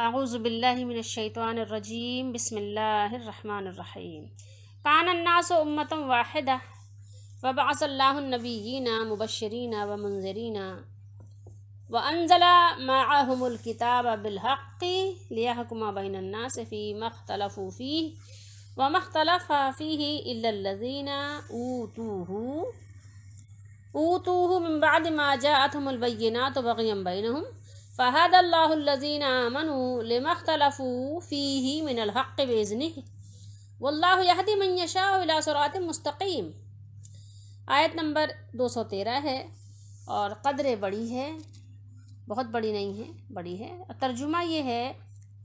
اعوذ باللہ من الشیطان الرجیم بسم اللہ الرحمن الرحیم کان الناس امۃ واحدہ وبعث اللہ النبیین مبشرین ومنذرین وانزل معهم الکتاب بالحق لیحکم بین الناس فیما اختلفوا فیہ وما اختلف فیہ الا الذین اوتوہ من بعد ما جاءتهم البینات بغیا بینہم فَهَدَى اللَّهُ الَّذِينَ آمَنُوا لِمَا اخْتَلَفُوا فِيهِ مِنَ الْحَقِّ بِإِذْنِهِ وَاللَّهُ يَهْدِي مَن يَشَاءُ إِلَىٰ صِرَاطٍ مُسْتَقِيمٍ۔ آیت نمبر 213 ہے اور قدر بڑی ہے، بہت بڑی نہیں ہے، بڑی ہے۔ ترجمہ یہ ہے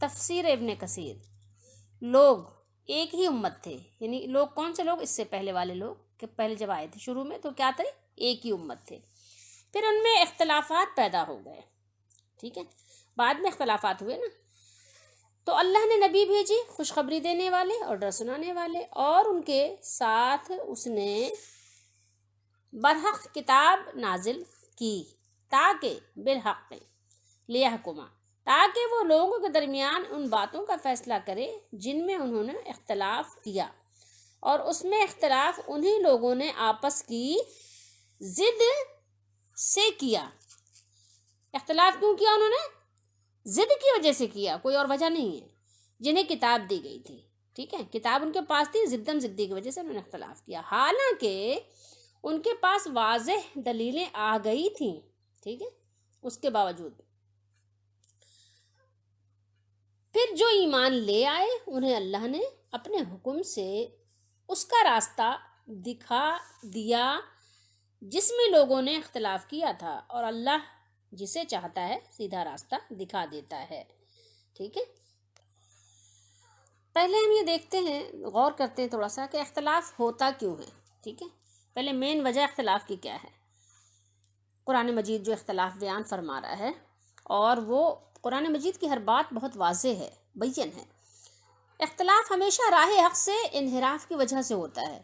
تفسیر ابن کثیر۔ لوگ ایک ہی امت تھے، یعنی لوگ کون سے لوگ؟ اس سے پہلے والے لوگ کہ پہلے جب آئے تھے شروع میں تو کیا تھے؟ ایک ہی امت تھے۔ پھر ان میں اختلافات پیدا ہو گئے، ٹھیک ہے، بعد میں اختلافات ہوئے نا، تو اللہ نے نبی بھیجی خوشخبری دینے والے اور ڈر سنانے والے، اور ان کے ساتھ اس نے برحق کتاب نازل کی تاکہ بالحق لیحکما، تاکہ وہ لوگوں کے درمیان ان باتوں کا فیصلہ کرے جن میں انہوں نے اختلاف کیا، اور اس میں اختلاف انہی لوگوں نے آپس کی ضد سے کیا۔ اختلاف کیوں کیا؟ انہوں نے ضد کی وجہ سے کیا، کوئی اور وجہ نہیں ہے، جنہیں کتاب دی گئی تھی، ٹھیک ہے، کتاب ان کے پاس تھی، ضدی کی وجہ سے انہوں نے اختلاف کیا، حالانکہ ان کے پاس واضح دلیلیں آ گئی تھیں، ٹھیک ہے، اس کے باوجود پھر جو ایمان لے آئے انہیں اللہ نے اپنے حکم سے اس کا راستہ دکھا دیا جس میں لوگوں نے اختلاف کیا تھا، اور اللہ جسے چاہتا ہے سیدھا راستہ دکھا دیتا ہے، ٹھیک ہے۔ پہلے ہم یہ دیکھتے ہیں، غور کرتے ہیں تھوڑا سا کہ اختلاف ہوتا کیوں ہے، ٹھیک ہے۔ پہلے مین وجہ اختلاف کی کیا ہے؟ قرآن مجید جو اختلاف بیان فرما رہا ہے، اور وہ قرآن مجید کی ہر بات بہت واضح ہے، بین ہے۔ اختلاف ہمیشہ راہ حق سے انحراف کی وجہ سے ہوتا ہے،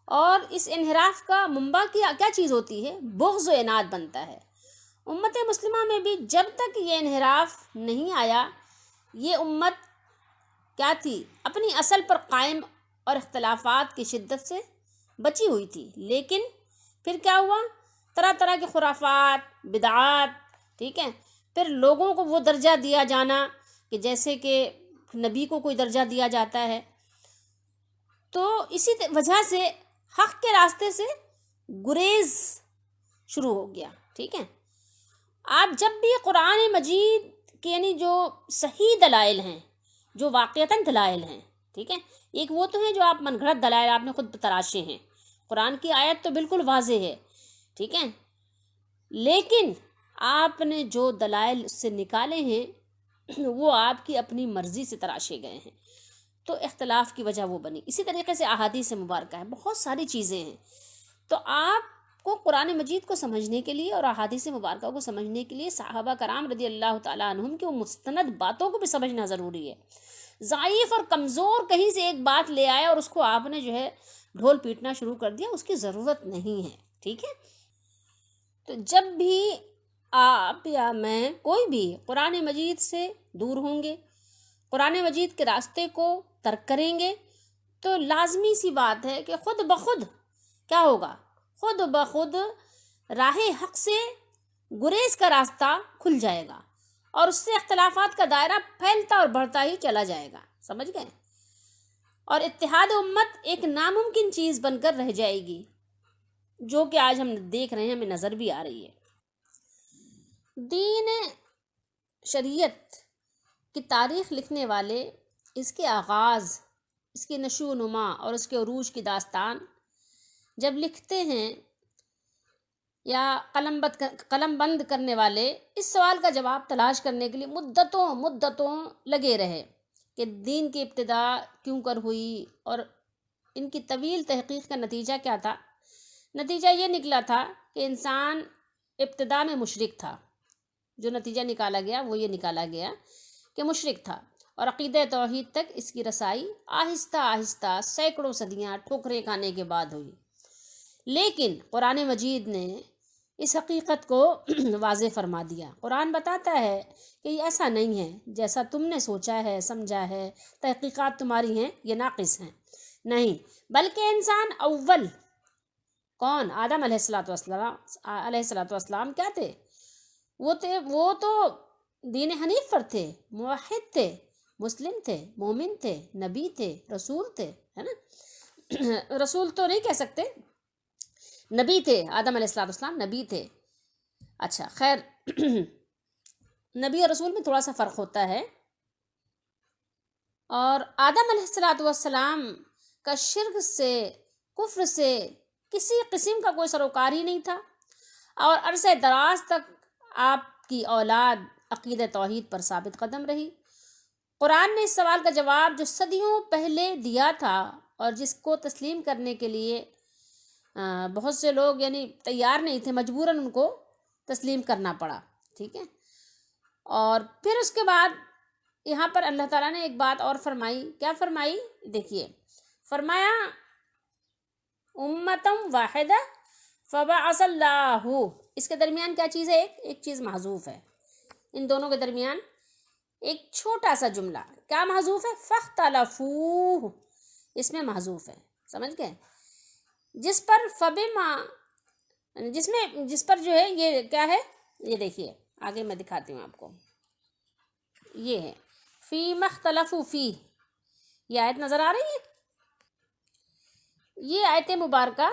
اور اس انحراف کا منبع کیا چیز ہوتی ہے؟ بغض و عناد بنتا ہے۔ امت مسلمہ میں بھی جب تک یہ انحراف نہیں آیا، یہ امت کیا تھی؟ اپنی اصل پر قائم اور اختلافات کی شدت سے بچی ہوئی تھی، لیکن پھر کیا ہوا؟ طرح طرح کے خرافات، بدعات، ٹھیک ہے، پھر لوگوں کو وہ درجہ دیا جانا کہ جیسے کہ نبی کو کوئی درجہ دیا جاتا ہے، تو اسی وجہ سے حق کے راستے سے گریز شروع ہو گیا، ٹھیک ہے۔ آپ جب بھی قرآن مجید کے یعنی جو صحیح دلائل ہیں، جو واقعتاً دلائل ہیں، ٹھیک ہے، ایک وہ تو ہیں جو آپ من گھڑت دلائل آپ نے خود تراشے ہیں، قرآن کی آیت تو بالکل واضح ہے، ٹھیک ہے، لیکن آپ نے جو دلائل اس سے نکالے ہیں وہ آپ کی اپنی مرضی سے تراشے گئے ہیں، تو اختلاف کی وجہ وہ بنی۔ اسی طریقے سے احادیث مبارکہ ہے، بہت ساری چیزیں ہیں، تو آپ کو قرآن مجید کو سمجھنے کے لیے اور احادیث مبارکہ کو سمجھنے کے لیے صحابہ کرام رضی اللہ تعالیٰ عنہم کی وہ مستند باتوں کو بھی سمجھنا ضروری ہے۔ ضعیف اور کمزور کہیں سے ایک بات لے آئے اور اس کو آپ نے جو ہے ڈھول پیٹنا شروع کر دیا، اس کی ضرورت نہیں ہے، ٹھیک ہے۔ تو جب بھی آپ یا میں کوئی بھی قرآن مجید سے دور ہوں گے، قرآن مجید کے راستے کو ترک کریں گے، تو لازمی سی بات ہے کہ خود بخود کیا ہوگا؟ خود بخود راہ حق سے گریز کا راستہ کھل جائے گا، اور اس سے اختلافات کا دائرہ پھیلتا اور بڑھتا ہی چلا جائے گا، سمجھ گئے؟ اور اتحاد امت ایک ناممکن چیز بن کر رہ جائے گی، جو کہ آج ہم دیکھ رہے ہیں، ہمیں نظر بھی آ رہی ہے۔ دین شریعت کی تاریخ لکھنے والے اس کے آغاز، اس کی نشو و نما اور اس کے عروج کی داستان جب لکھتے ہیں، یا قلم بند کرنے والے اس سوال کا جواب تلاش کرنے کے لیے مدتوں لگے رہے کہ دین کی ابتدا کیوں کر ہوئی، اور ان کی طویل تحقیق کا نتیجہ کیا تھا؟ نتیجہ یہ نکلا تھا کہ انسان ابتدا میں مشرک تھا، جو نتیجہ نکالا گیا وہ یہ نکالا گیا کہ مشرک تھا، اور عقیدہ توحید تک اس کی رسائی آہستہ آہستہ سینکڑوں صدیاں ٹھوکریں کھانے کے بعد ہوئی۔ لیکن قرآن مجید نے اس حقیقت کو واضح فرما دیا۔ قرآن بتاتا ہے کہ یہ ایسا نہیں ہے جیسا تم نے سوچا ہے، سمجھا ہے، تحقیقات تمہاری ہیں یہ ناقص ہیں، نہیں، بلکہ انسان اول کون؟ آدم علیہ السلام کیا تھے؟ وہ تو دین حنیف پر تھے، موحد تھے، مسلم تھے، مومن تھے، نبی تھے، رسول تھے، ہے نا؟ رسول تو نہیں کہہ سکتے، نبی تھے، آدم علیہ السلام نبی تھے۔ اچھا خیر، نبی اور رسول میں تھوڑا سا فرق ہوتا ہے، اور آدم علیہ السلام کا شرک سے، کفر سے کسی قسم کا کوئی سروکار ہی نہیں تھا، اور عرصہ دراز تک آپ کی اولاد عقیدہ توحید پر ثابت قدم رہی۔ قرآن نے اس سوال کا جواب جو صدیوں پہلے دیا تھا اور جس کو تسلیم کرنے کے لیے بہت سے لوگ یعنی تیار نہیں تھے، مجبوراً ان کو تسلیم کرنا پڑا، ٹھیک ہے۔ اور پھر اس کے بعد یہاں پر اللہ تعالیٰ نے ایک بات اور فرمائی، کیا فرمائی؟ دیکھیے، فرمایا امتم واحدہ فبعث اللہ، اس کے درمیان کیا چیز ہے؟ ایک چیز محذوف ہے، ان دونوں کے درمیان ایک چھوٹا سا جملہ کیا محذوف ہے؟ فاختلفوا، اس میں محذوف ہے، سمجھ گئے؟ جس پر فبما، جس پر جو ہے یہ کیا ہے؟ یہ دیکھیے آگے میں دکھاتی ہوں آپ کو، یہ ہے فیما اختلفوا فیہ، یہ آیت نظر آ رہی ہے؟ یہ آیت مبارکہ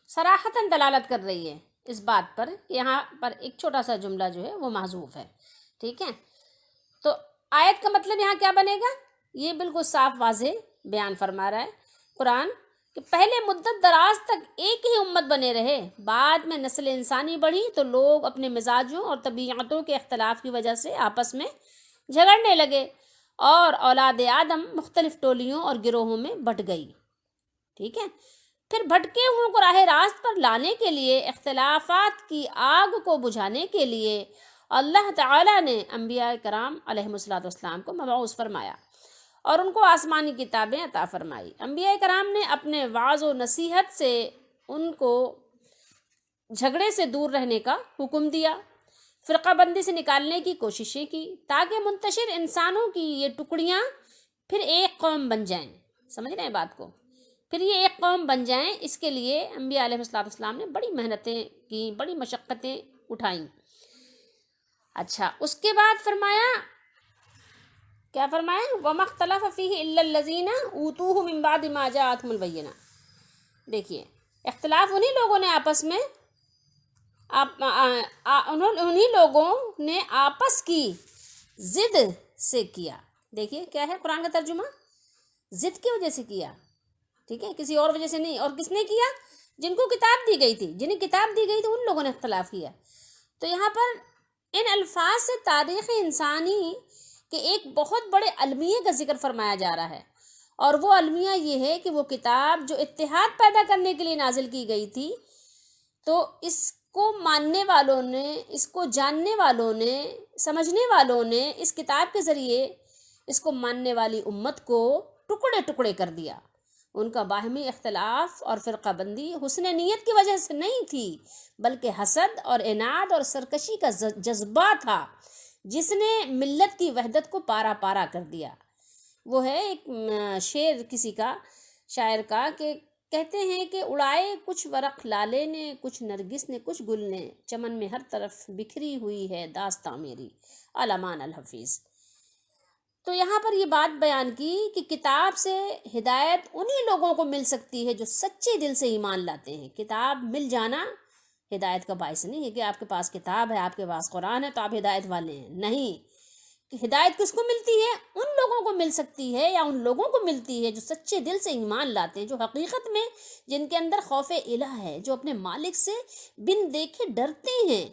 صراحتاً دلالت کر رہی ہے اس بات پر کہ یہاں پر ایک چھوٹا سا جملہ جو ہے وہ محذوف ہے، ٹھیک ہے۔ تو آیت کا مطلب یہاں کیا بنے گا؟ یہ بالکل صاف واضح بیان فرما رہا ہے قرآن کہ پہلے مدت دراز تک ایک ہی امت بنے رہے، بعد میں نسل انسانی بڑھی تو لوگ اپنے مزاجوں اور طبیعتوں کے اختلاف کی وجہ سے آپس میں جھگڑنے لگے، اور اولاد آدم مختلف ٹولیوں اور گروہوں میں بٹ گئی، ٹھیک ہے۔ پھر بھٹکے ہوئوں کو راہ راست پر لانے کے لیے، اختلافات کی آگ کو بجھانے کے لیے اللہ تعالیٰ نے انبیاء کرام علیہ السلام کو مبعوث فرمایا اور ان کو آسمانی کتابیں عطا فرمائی۔ انبیاء کرام نے اپنے وعظ و نصیحت سے ان کو جھگڑے سے دور رہنے کا حکم دیا، فرقہ بندی سے نکالنے کی کوششیں کی، تاکہ منتشر انسانوں کی یہ ٹکڑیاں پھر ایک قوم بن جائیں، سمجھ رہے ہیں بات کو؟ پھر یہ ایک قوم بن جائیں، اس کے لیے انبیاء علیہ السلام نے بڑی محنتیں کی، بڑی مشقتیں اٹھائیں۔ اچھا، اس کے بعد فرمایا، کیا فرمایا؟ وَمَا اخْتَلَفَ فِيهِ إِلَّا الَّذِينَ أُوتُوهُ مِن بَعْدِ مَا جَاءَتْهُمُ الْبَيِّنَةُ۔ دیکھیے، اختلاف انہی لوگوں نے آپس میں انہی لوگوں نے آپس کی ضد سے کیا۔ دیکھیے کیا ہے قرآن کا ترجمہ؟ ضد کی وجہ سے کیا، ٹھیک ہے، کسی اور وجہ سے نہیں۔ اور کس نے کیا؟ جن کو کتاب دی گئی تھی، جنہیں کتاب دی گئی تھی ان لوگوں نے اختلاف کیا۔ تو یہاں پر ان الفاظ سے تاریخ انسانی کے ایک بہت بڑے المیہ کا ذکر فرمایا جا رہا ہے، اور وہ المیہ یہ ہے کہ وہ کتاب جو اتحاد پیدا کرنے کے لیے نازل کی گئی تھی، تو اس کو ماننے والوں نے، اس کو جاننے والوں نے، سمجھنے والوں نے اس کتاب کے ذریعے اس کو ماننے والی امت کو ٹکڑے ٹکڑے کر دیا۔ ان کا باہمی اختلاف اور فرقہ بندی حسن نیت کی وجہ سے نہیں تھی، بلکہ حسد اور عناد اور سرکشی کا جذبہ تھا جس نے ملت کی وحدت کو پارا پارا کر دیا۔ وہ ہے ایک شعر کسی کا، شاعر کا، کہ کہتے ہیں کہ اڑائے کچھ ورق لالے نے، کچھ نرگس نے، کچھ گل نے، چمن میں ہر طرف بکھری ہوئی ہے داستاں میری، علامان الحفیظ۔ تو یہاں پر یہ بات بیان کی کہ کتاب سے ہدایت انہی لوگوں کو مل سکتی ہے جو سچے دل سے ایمان لاتے ہیں۔ کتاب مل جانا ہدایت کا باعث نہیں ہے کہ آپ کے پاس کتاب ہے، آپ کے پاس قرآن ہے تو آپ ہدایت والے ہیں، نہیں۔ کہ ہدایت کس کو ملتی ہے؟ ان لوگوں کو مل سکتی ہے، یا ان لوگوں کو ملتی ہے جو سچے دل سے ایمان لاتے ہیں، جو حقیقت میں جن کے اندر خوف الہ ہے، جو اپنے مالک سے بن دیکھے ڈرتے ہیں،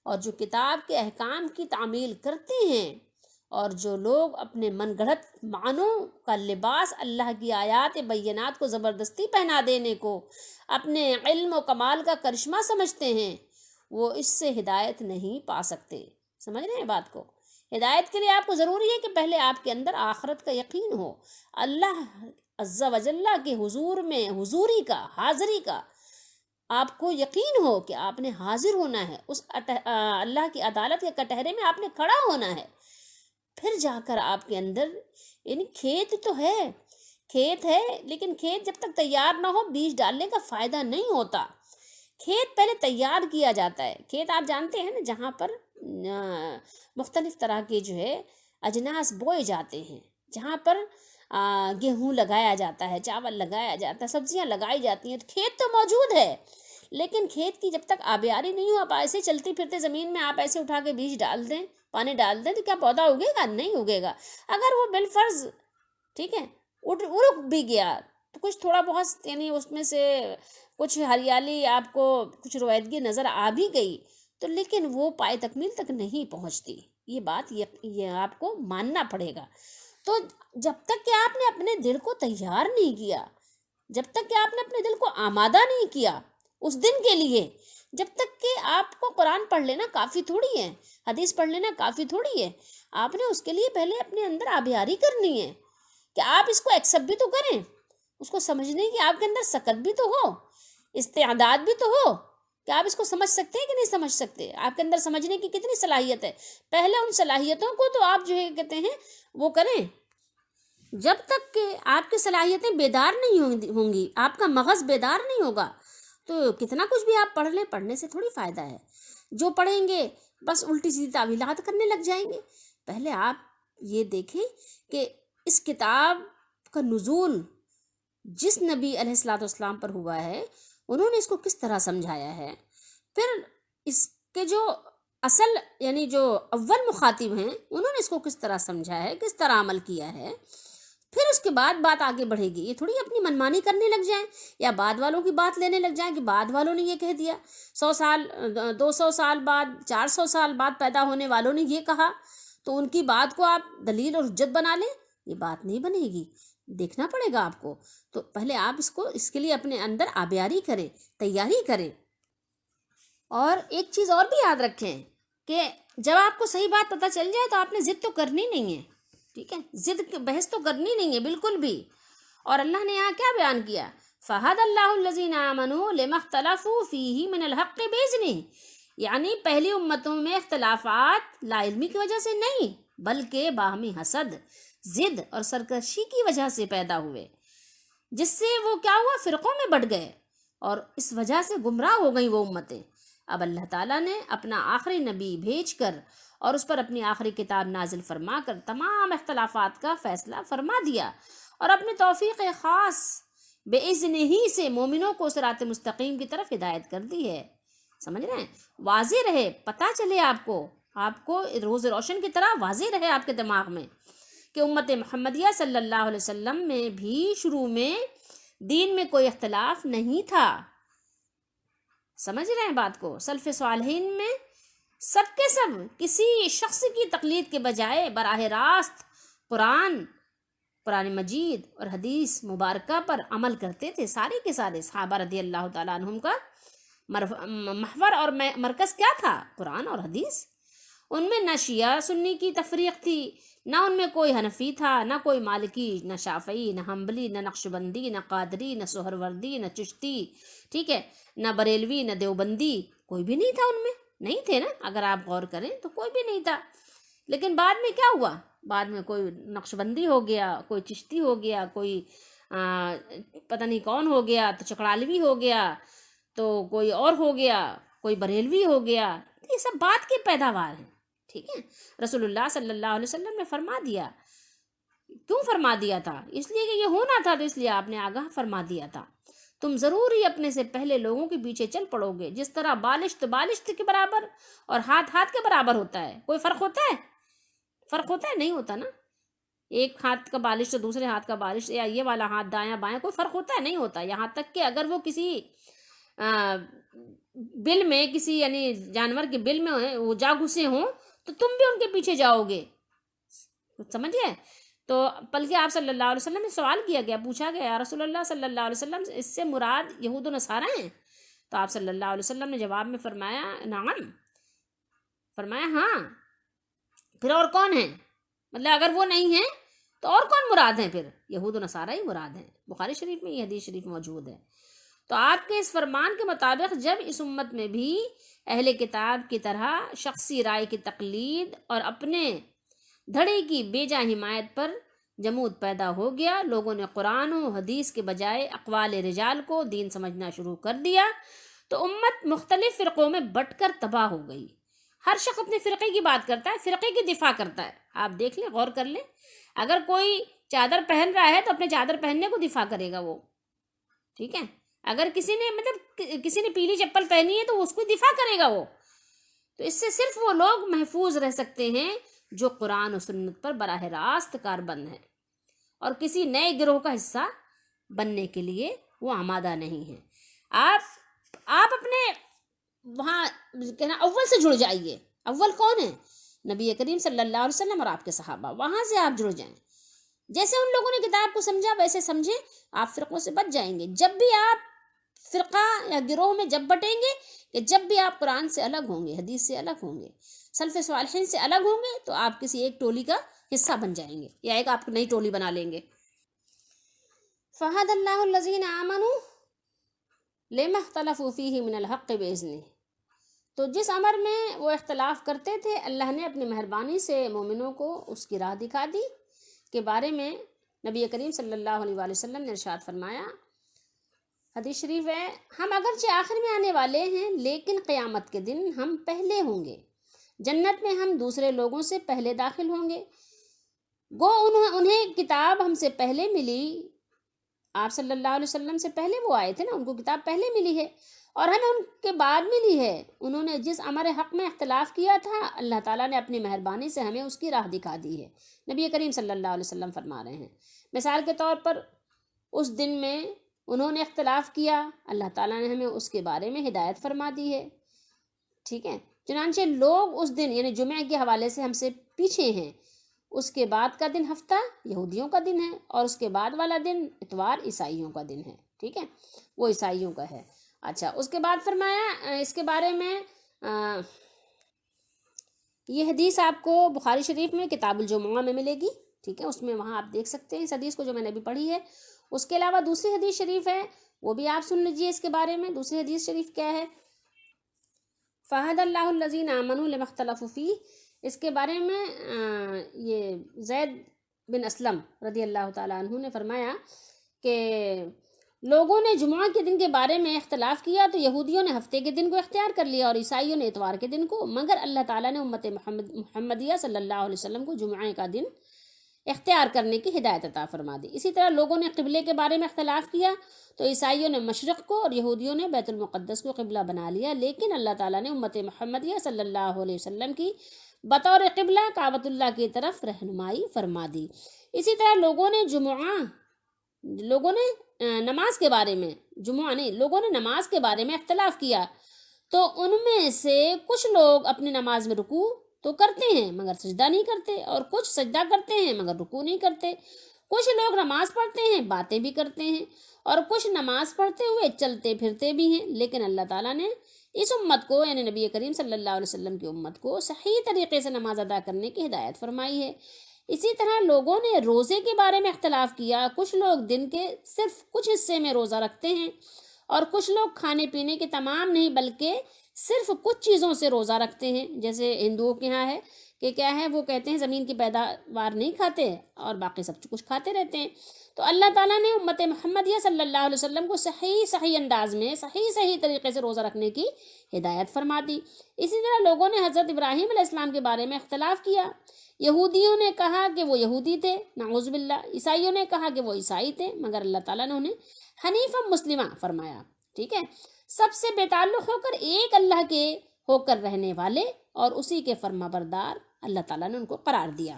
اور جو کتاب کے احکام کی تعمیل کرتے ہیں، اور جو لوگ اپنے من گھڑت معنوں کا لباس اللہ کی آیات بینات کو زبردستی پہنا دینے کو اپنے علم و کمال کا کرشمہ سمجھتے ہیں، وہ اس سے ہدایت نہیں پا سکتے۔ سمجھ رہے ہیں بات کو؟ ہدایت کے لیے آپ کو ضروری ہے کہ پہلے آپ کے اندر آخرت کا یقین ہو، اللہ عز و جل کے حضور میں حضوری کا، حاضری کا، آپ کو یقین ہو کہ آپ نے حاضر ہونا ہے اس اللہ کی عدالت کے کٹہرے میں، آپ نے کھڑا ہونا ہے، پھر جا کر آپ کے اندر، یعنی کھیت تو ہے، کھیت ہے، لیکن کھیت جب تک تیار نہ ہو بیج ڈالنے کا فائدہ نہیں ہوتا۔ کھیت پہلے تیار کیا جاتا ہے۔ کھیت آپ جانتے ہیں نا، جہاں پر مختلف طرح کے جو ہے اجناس بوئے جاتے ہیں، جہاں پر گیہوں لگایا جاتا ہے، چاول لگایا جاتا ہے، سبزیاں لگائی جاتی ہیں، تو کھیت تو موجود ہے، لیکن کھیت کی جب تک آبیاری نہیں ہو، آپ ایسے چلتی پھرتے زمین میں آپ ایسے اٹھا کے بیج ڈال دیں، پانی ڈال دیں، تو کیا پودا اگے گا؟ نہیں اگے گا۔ اگر وہ بالفرض، ٹھیک ہے، اڑ بھی گیا تو کچھ تھوڑا بہت، یعنی اس میں سے کچھ ہریالی آپ کو، کچھ رویدگی نظر آ بھی گئی، تو لیکن وہ پائے تکمیل تک نہیں پہنچتی۔ یہ بات یہ آپ کو ماننا پڑے گا۔ تو جب تک کہ آپ نے اپنے دل کو تیار نہیں کیا، جب تک کہ آپ نے اپنے دل کو آمادہ نہیں کیا اس دن کے لیے، جب تک کہ آپ کو قرآن پڑھ لینا کافی تھوڑی ہے، حدیث پڑھ لینا کافی تھوڑی ہے، آپ نے اس کے لیے پہلے اپنے اندر آبیاری کرنی ہے کہ آپ اس کو ایکسیپٹ بھی تو کریں، اس کو سمجھنے کی آپ کے اندر سکت بھی تو ہو، استعداد بھی تو ہو کہ آپ اس کو سمجھ سکتے ہیں کہ نہیں سمجھ سکتے، آپ کے اندر سمجھنے کی کتنی صلاحیت ہے۔ پہلے ان صلاحیتوں کو تو آپ جو ہے کہتے ہیں وہ کریں۔ جب تک کہ آپ کی صلاحیتیں بیدار نہیں ہوں گی، آپ کا مغز بیدار نہیں ہوگا، تو کتنا کچھ بھی آپ پڑھ لیں، پڑھنے سے تھوڑی فائدہ ہے۔ جو پڑھیں گے بس الٹی سیدھی تعویلات کرنے لگ جائیں گے۔ پہلے آپ یہ دیکھیں کہ اس کتاب کا نزول جس نبی علیہ الصلوۃ والسلام پر ہوا ہے، انہوں نے اس کو کس طرح سمجھایا ہے، پھر اس کے جو اصل یعنی جو اول مخاطب ہیں انہوں نے اس کو کس طرح سمجھا ہے، کس طرح عمل کیا ہے، پھر اس کے بعد بات آگے بڑھے گی۔ یہ تھوڑی اپنی منمانی کرنے لگ جائیں یا بعد والوں کی بات لینے لگ جائیں کہ بعد والوں نے یہ کہہ دیا، 100 سال 200 سال بعد 400 سال بعد پیدا ہونے والوں نے یہ کہا، تو ان کی بات کو آپ دلیل اور حجت بنا لیں، یہ بات نہیں بنے گی۔ دیکھنا پڑے گا آپ کو۔ تو پہلے آپ اس کے لیے اپنے اندر آبیاری کریں، تیاری کریں۔ اور ایک چیز اور بھی یاد رکھیں کہ جب آپ کو صحیح بات پتہ چل جائے تو آپ نے ضد تو کرنی نہیں ہے، ٹھیک ہے، ضد بحث تو کرنی نہیں ہے بالکل بھی۔ اور اللہ نے یہاں کیا بیان کیا؟ فَهَدَى اللَّهُ الَّذِينَ آمَنُوا لِمَا اخْتَلَفُوا فِيهِ مِنَ الْحَقِّ بِإِذْنِهِ، یعنی پہلی امتوں میں اختلافات لا علمی کی وجہ سے نہیں، بلکہ باہمی حسد، ضد اور سرکشی کی وجہ سے پیدا ہوئے، جس سے وہ کیا ہوا؟ فرقوں میں بٹ گئے، اور اس وجہ سے گمراہ ہو گئیں وہ امتیں۔ اب اللہ تعالیٰ نے اپنا آخری نبی بھیج کر اور اس پر اپنی آخری کتاب نازل فرما کر تمام اختلافات کا فیصلہ فرما دیا، اور اپنی توفیق خاص بِإِذْنِ ہی سے مومنوں کو صراط مستقیم کی طرف ہدایت کر دی ہے۔ سمجھ رہے ہیں؟ واضح رہے، پتہ چلے آپ کو روز روشن کی طرح واضح رہے آپ کے دماغ میں کہ امت محمدیہ صلی اللہ علیہ وسلم میں بھی شروع میں دین میں کوئی اختلاف نہیں تھا۔ سمجھ رہے ہیں بات کو؟ سلف صالحین میں سب کے سب کسی شخص کی تقلید کے بجائے براہ راست قرآن مجید اور حدیث مبارکہ پر عمل کرتے تھے۔ سارے کے سارے صحابہ رضی اللہ تعالیٰ عنہم کا محور اور مرکز کیا تھا؟ قرآن اور حدیث۔ ان میں نہ شیعہ سنی کی تفریق تھی، نہ ان میں کوئی حنفی تھا، نہ کوئی مالکی، نہ شافعی، نہ حنبلی، نہ نقشبندی، نہ قادری، نہ سہروردی، نہ چشتی، ٹھیک ہے، نہ بریلوی، نہ دیوبندی، کوئی بھی نہیں تھا ان میں، نہیں تھے نا، اگر آپ غور کریں تو کوئی بھی نہیں تھا۔ لیکن بعد میں کیا ہوا؟ بعد میں کوئی نقشبندی ہو گیا، کوئی چشتی ہو گیا، کوئی پتہ نہیں کون ہو گیا، تو چکڑالوی ہو گیا، تو کوئی اور ہو گیا، کوئی بریلوی ہو گیا۔ یہ سب بات کی پیداوار ہے، ٹھیک ہے۔ رسول اللہ صلی اللہ علیہ وسلم نے فرما دیا۔ کیوں فرما دیا تھا؟ اس لیے کہ یہ ہونا تھا، تو اس لیے آپ نے آگاہ فرما دیا تھا۔ تم ضرور ہی اپنے سے پہلے لوگوں کے پیچھے چل پڑو گے، جس طرح بالشت بالشت کے برابر اور ہاتھ ہاتھ کے برابر ہوتا ہے۔ کوئی فرق ہوتا ہے؟ فرق ہوتا ہے؟ نہیں ہوتا نا۔ ایک ہاتھ کا بالش تو دوسرے ہاتھ کا بالش، یا یہ والا ہاتھ دایاں بایاں، کوئی فرق ہوتا ہے؟ نہیں ہوتا۔ یہاں تک کہ اگر وہ کسی بل میں، کسی یعنی جانور کے بل میں وہ جا گھسے ہوں تو تم بھی ان کے پیچھے جاؤ گے، سمجھے؟ تو بلکہ آپ صلی اللہ علیہ وسلم نے سوال کیا گیا، پوچھا گیا یا رسول اللہ صلی اللہ علیہ وسلم اس سے مراد یہود و نصارہ ہیں؟ تو آپ صلی اللہ علیہ وسلم نے جواب میں فرمایا نعم، فرمایا ہاں، پھر اور کون ہیں؟ مطلب اگر وہ نہیں ہیں تو اور کون مراد ہیں؟ پھر یہود و نصارہ ہی مراد ہیں۔ بخاری شریف میں یہ حدیث شریف موجود ہے۔ تو آپ کے اس فرمان کے مطابق جب اس امت میں بھی اہل کتاب کی طرح شخصی رائے کی تقلید اور اپنے دھڑے کی بے جا حمایت پر جمود پیدا ہو گیا، لوگوں نے قرآن و حدیث کے بجائے اقوال رجال کو دین سمجھنا شروع کر دیا، تو امت مختلف فرقوں میں بٹ کر تباہ ہو گئی۔ ہر شخص اپنے فرقے کی بات کرتا ہے، فرقے کی دفاع کرتا ہے۔ آپ دیکھ لیں، غور کر لیں، اگر کوئی چادر پہن رہا ہے تو اپنے چادر پہننے کو دفاع کرے گا وہ، ٹھیک ہے؟ اگر کسی نے پیلی چپل پہنی ہے تو اس کو دفاع کرے گا وہ۔ تو اس سے صرف وہ لوگ محفوظ رہ سکتے ہیں جو قرآن و سنت پر براہ راست کاربند ہیں، اور کسی نئے گروہ کا حصہ بننے کے لیے وہ آمادہ نہیں ہیں۔ آپ اپنے وہاں کہنا اول سے جڑ جائیے۔ اول کون ہے؟ نبی کریم صلی اللہ علیہ وسلم اور آپ کے صحابہ، وہاں سے آپ جڑ جائیں۔ جیسے ان لوگوں نے کتاب کو سمجھا ویسے سمجھیں، آپ فرقوں سے بچ جائیں گے۔ جب بھی آپ فرقہ یا گروہ میں جب بٹیں گے، کہ جب بھی آپ قرآن سے الگ ہوں گے، حدیث سے الگ ہوں گے، سلف صالحین سے الگ ہوں گے، تو آپ کسی ایک ٹولی کا حصہ بن جائیں گے، یا ایک آپ نئی ٹولی بنا لیں گے۔ فَهَدَى اللَّهُ الَّذِينَ آمَنُوا لِمَا اخْتَلَفُوا فِيهِ مِنَ الْحَقِّ بِإِذْنِهِ، تو جس امر میں وہ اختلاف کرتے تھے، اللہ نے اپنی مہربانی سے مومنوں کو اس کی راہ دکھا دی کے بارے میں نبی کریم صلی اللہ علیہ وآلہ وسلم نے ارشاد فرمایا، حدیث شریف ہے، ہم اگرچہ آخر میں آنے والے ہیں لیکن قیامت کے دن ہم پہلے ہوں گے، جنت میں ہم دوسرے لوگوں سے پہلے داخل ہوں گے، گو انہیں کتاب ہم سے پہلے ملی، آپ صلی اللہ علیہ وسلم سے پہلے وہ آئے تھے نا، ان کو کتاب پہلے ملی ہے، اور ہمیں ان کے بعد ملی ہے۔ انہوں نے جس امر حق میں اختلاف کیا تھا، اللہ تعالیٰ نے اپنی مہربانی سے ہمیں اس کی راہ دکھا دی ہے۔ نبی کریم صلی اللہ علیہ وسلم فرما رہے ہیں، مثال کے طور پر اس دن میں انہوں نے اختلاف کیا، اللہ تعالیٰ نے ہمیں اس کے بارے میں ہدایت فرما دی ہے، ٹھیک ہے؟ چنانچہ لوگ اس دن یعنی جمعہ کے حوالے سے ہم سے پیچھے ہیں، اس کے بعد کا دن ہفتہ یہودیوں کا دن ہے، اور اس کے بعد والا دن اتوار عیسائیوں کا دن ہے، ٹھیک ہے؟ وہ عیسائیوں کا ہے۔ اچھا، اس کے بعد فرمایا اس کے بارے میں یہ حدیث آپ کو بخاری شریف میں کتاب الجمعہ میں ملے گی، ٹھیک ہے؟ اس میں وہاں آپ دیکھ سکتے ہیں اس حدیث کو جو میں نے ابھی پڑھی ہے۔ اس کے علاوہ دوسری حدیث شریف ہے، وہ بھی آپ سن لیجئے اس کے بارے میں۔ دوسری حدیث شریف کیا ہے؟ فَهَدَى اللَّهُ الَّذِينَ آمَنُوا لِمَا اخْتَلَفُوا فِيهِ، اس کے بارے میں یہ زید بن اسلم رضی اللہ تعالیٰ عنہ نے فرمایا کہ لوگوں نے جمعہ کے دن کے بارے میں اختلاف کیا تو یہودیوں نے ہفتے کے دن کو اختیار کر لیا اور عیسائیوں نے اتوار کے دن کو، مگر اللہ تعالیٰ نے امت محمدیہ صلی اللہ علیہ وسلم کو جمعہ کا دن اختیار کرنے کی ہدایت عطا فرما دی۔ اسی طرح لوگوں نے قبلے کے بارے میں اختلاف کیا تو عیسائیوں نے مشرق کو اور یہودیوں نے بیت المقدس کو قبلہ بنا لیا، لیکن اللہ تعالیٰ نے امت محمدیہ صلی اللہ علیہ وسلم کی بطور قبلہ کعبۃ اللہ کی طرف رہنمائی فرما دی۔ اسی طرح لوگوں نے نماز کے بارے میں لوگوں نے نماز کے بارے میں اختلاف کیا تو ان میں سے کچھ لوگ اپنی نماز میں رکوع تو کرتے ہیں مگر سجدہ نہیں کرتے، اور کچھ سجدہ کرتے ہیں مگر رکوع نہیں کرتے، کچھ لوگ نماز پڑھتے ہیں باتیں بھی کرتے ہیں، اور کچھ نماز پڑھتے ہوئے چلتے پھرتے بھی ہیں، لیکن اللہ تعالیٰ نے اس امت کو یعنی نبی کریم صلی اللہ علیہ وسلم کی امت کو صحیح طریقے سے نماز ادا کرنے کی ہدایت فرمائی ہے۔ اسی طرح لوگوں نے روزے کے بارے میں اختلاف کیا، کچھ لوگ دن کے صرف کچھ حصے میں روزہ رکھتے ہیں، اور کچھ لوگ کھانے پینے کے تمام نہیں بلکہ صرف کچھ چیزوں سے روزہ رکھتے ہیں، جیسے ہندوؤں کے ہاں ہے کہ کیا ہے، وہ کہتے ہیں زمین کی پیداوار نہیں کھاتے اور باقی سب کچھ کھاتے رہتے ہیں۔ تو اللہ تعالیٰ نے امت محمدیہ صلی اللہ علیہ وسلم کو صحیح انداز میں صحیح طریقے سے روزہ رکھنے کی ہدایت فرما دی۔ اسی طرح لوگوں نے حضرت ابراہیم علیہ السلام کے بارے میں اختلاف کیا، یہودیوں نے کہا کہ وہ یہودی تھے، نعوذ باللہ، عیسائیوں نے کہا کہ وہ عیسائی تھے، مگر اللہ تعالیٰ نے انہیں حنیفا مسلمہ فرمایا، ٹھیک ہے؟ سب سے بے تعلق ہو کر ایک اللہ کے ہو کر رہنے والے اور اسی کے فرما بردار اللہ تعالیٰ نے ان کو قرار دیا۔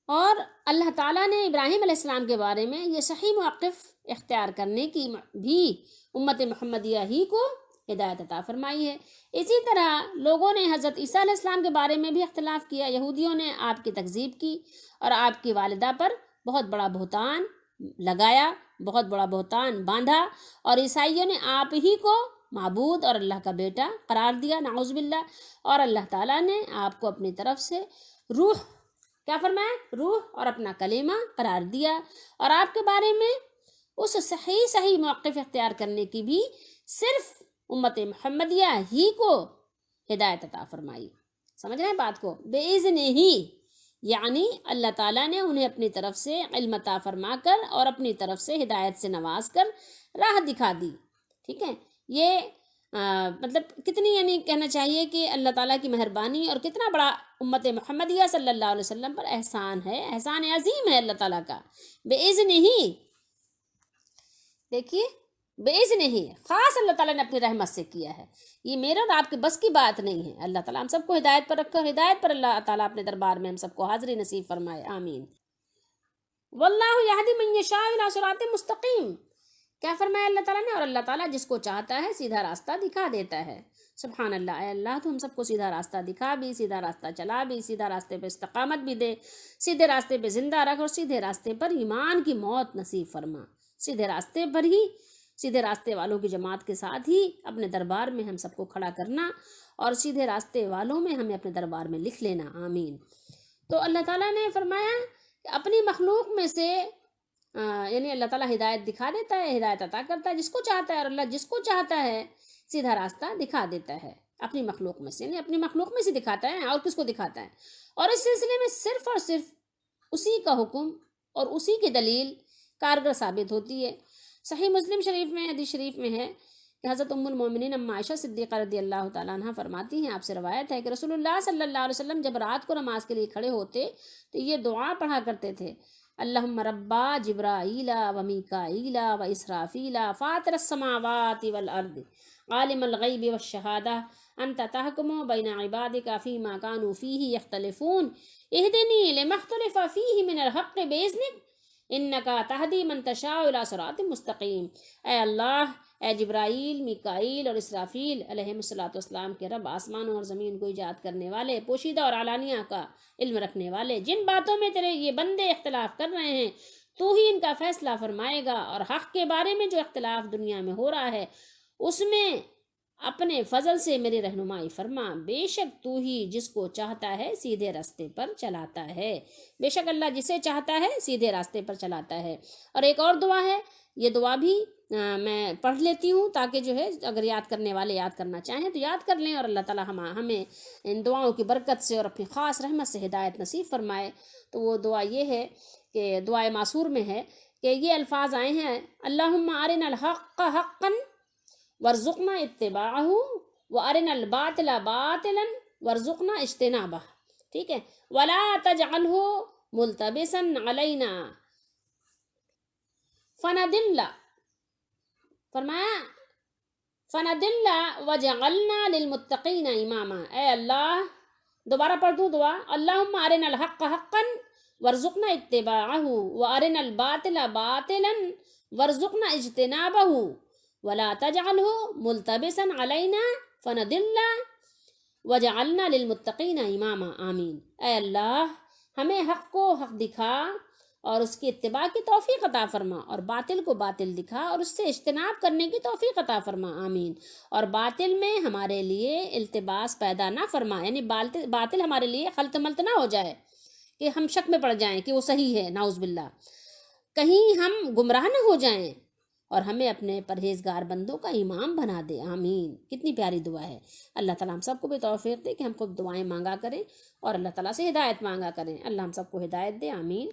اور اللہ تعالیٰ نے ابراہیم علیہ السلام کے بارے میں یہ صحیح موقف اختیار کرنے کی بھی امت محمدیہ ہی کو ہدایت عطا فرمائی ہے۔ اسی طرح لوگوں نے حضرت عیسیٰ علیہ السلام کے بارے میں بھی اختلاف کیا، یہودیوں نے آپ کی تکذیب کی اور آپ کی والدہ پر بہت بڑا بہتان لگایا، بہت بڑا بہتان باندھا، اور عیسائیوں نے آپ ہی کو معبود اور اللہ کا بیٹا قرار دیا، نعوذ باللہ، اور اللہ تعالیٰ نے آپ کو اپنی طرف سے روح کیا فرمایا؟ روح اور اپنا کلمہ قرار دیا، اور آپ کے بارے میں اس صحیح موقف اختیار کرنے کی بھی صرف امت محمدیہ ہی کو ہدایت عطا فرمائی. سمجھ رہے ہیں بات کو؟ بِإِذْنِ ہی، یعنی اللہ تعالیٰ نے انہیں اپنی طرف سے علم عطا فرما کر اور اپنی طرف سے ہدایت سے نواز کر راہ دکھا دی. ٹھیک ہے، یہ مطلب کتنی یعنی کہنا چاہیے کہ اللہ تعالیٰ کی مہربانی اور کتنا بڑا امت محمدیہ صلی اللہ علیہ وسلم پر احسان ہے، احسان عظیم ہے اللہ تعالیٰ کا. بِإِذْنِ ہی، دیکھیے بِإِذْنِ ہی، خاص اللہ تعالیٰ نے اپنی رحمت سے کیا ہے. یہ میرا اور آپ کے بس کی بات نہیں ہے. اللہ تعالیٰ ہم سب کو ہدایت پر رکھے اور ہدایت پر اللہ تعالیٰ اپنے دربار میں ہم سب کو حاضری نصیب فرمائے. آمین. واللہ یہدی من یشاء الی صراط مستقیم. کیا فرمایا اللہ تعالیٰ نے؟ اور اللہ تعالیٰ جس کو چاہتا ہے سیدھا راستہ دکھا دیتا ہے. سبحان اللہ. اے اللہ تو ہم سب کو سیدھا راستہ دکھا بھی، سیدھا راستہ چلا بھی، سیدھا راستے پہ استقامت بھی دے، سیدھے راستے پہ زندہ رکھ اور سیدھے راستے پر ایمان کی موت نصیب فرما. سیدھے راستے پر ہی، سیدھے راستے والوں کی جماعت کے ساتھ ہی اپنے دربار میں ہم سب کو کھڑا کرنا اور سیدھے راستے والوں میں ہمیں اپنے دربار میں لکھ لینا. آمین. تو اللہ تعالیٰ نے فرمایا کہ اپنی مخلوق میں سے یعنی اللہ تعالیٰ ہدایت دکھا دیتا ہے، ہدایت عطا کرتا ہے جس کو چاہتا ہے، اور اللہ جس کو چاہتا ہے سیدھا راستہ دکھا دیتا ہے اپنی مخلوق میں سے، یعنی اپنی مخلوق میں سے دکھاتا ہے. اور کس کو دکھاتا ہے؟ اور اس سلسلے میں صرف اور صرف اسی کا حکم اور اسی کی دلیل کارگر ثابت ہوتی ہے. صحیح مسلم شریف میں حدیث شریف میں ہے کہ حضرت ام المومنین ام عائشہ صدیقہ رضی اللہ تعالیٰ عنہ فرماتی ہیں، آپ سے روایت ہے کہ رسول اللہ صلی اللہ علیہ وسلم جب رات کو نماز کے لیے کھڑے ہوتے تو یہ دعا پڑھا کرتے تھے: اللہم ربا جبرائیل و میکائیل و اسرافیل فاطر السماوات والارض عالم الغیب والشہادہ انت تحکم بین عبادک فیما کانوا فیہ یختلفون اہدنی لما اختلف فیہ من الحق باذنک انکا تہدی من تشاء الی صراط مستقیم. اے اللہ، اے جبرائیل، میکائیل اور اسرافیل علیہ السلام کے رب، آسمانوں اور زمین کو ایجاد کرنے والے، پوشیدہ اور علانیہ کا علم رکھنے والے، جن باتوں میں تیرے یہ بندے اختلاف کر رہے ہیں تو ہی ان کا فیصلہ فرمائے گا، اور حق کے بارے میں جو اختلاف دنیا میں ہو رہا ہے اس میں اپنے فضل سے میری رہنمائی فرما. بے شک تو ہی جس کو چاہتا ہے سیدھے راستے پر چلاتا ہے. بے شک اللہ جسے چاہتا ہے سیدھے راستے پر چلاتا ہے. اور ایک اور دعا ہے، یہ دعا بھی میں پڑھ لیتی ہوں تاکہ جو ہے اگر یاد کرنے والے یاد کرنا چاہیں تو یاد کر لیں، اور اللہ تعالیٰ ہمیں ان دعاؤں کی برکت سے اور اپنی خاص رحمت سے ہدایت نصیب فرمائے. تو وہ دعا یہ ہے کہ دعائے معصور میں ہے کہ یہ الفاظ آئے ہیں: اللہم ارنا الحق حقا وارزقنا اتباعہ وارنا الباطل باطلا وارزقنا اجتنابہ. ٹھیک ہے، ولا تجعلہ ملتبسا علینا فندل، فرمایا فندل وجعلنا للمتقین اماما. اے اللہ، دوبارہ پڑھ دوں دعا: اللہم ارنا الحق حقا وارزقنا اتباعہ وارنا الباطل باطلا وارزقنا اجتنابہ ولا تجعلہ ملتبسا علینا فندل وجعلنا للمتقین اماما. آمین. اے اللہ، ہمیں حق کو حق دکھا اور اس کی اتباع کی توفیق عطا فرما، اور باطل کو باطل دکھا اور اس سے اجتناب کرنے کی توفیق عطا فرما. آمین. اور باطل میں ہمارے لیے التباس پیدا نہ فرما، یعنی باطل ہمارے لیے خلط ملط نہ ہو جائے کہ ہم شک میں پڑ جائیں کہ وہ صحیح ہے، نعوذ باللہ، کہیں ہم گمراہ نہ ہو جائیں، اور ہمیں اپنے پرہیزگار بندوں کا امام بنا دے. آمین. کتنی پیاری دعا ہے. اللہ تعالیٰ ہم سب کو بھی توفیق دے کہ ہم خود دعائیں مانگا کریں اور اللہ تعالیٰ سے ہدایت مانگا کریں. اللہ ہم سب کو ہدایت دے. آمین.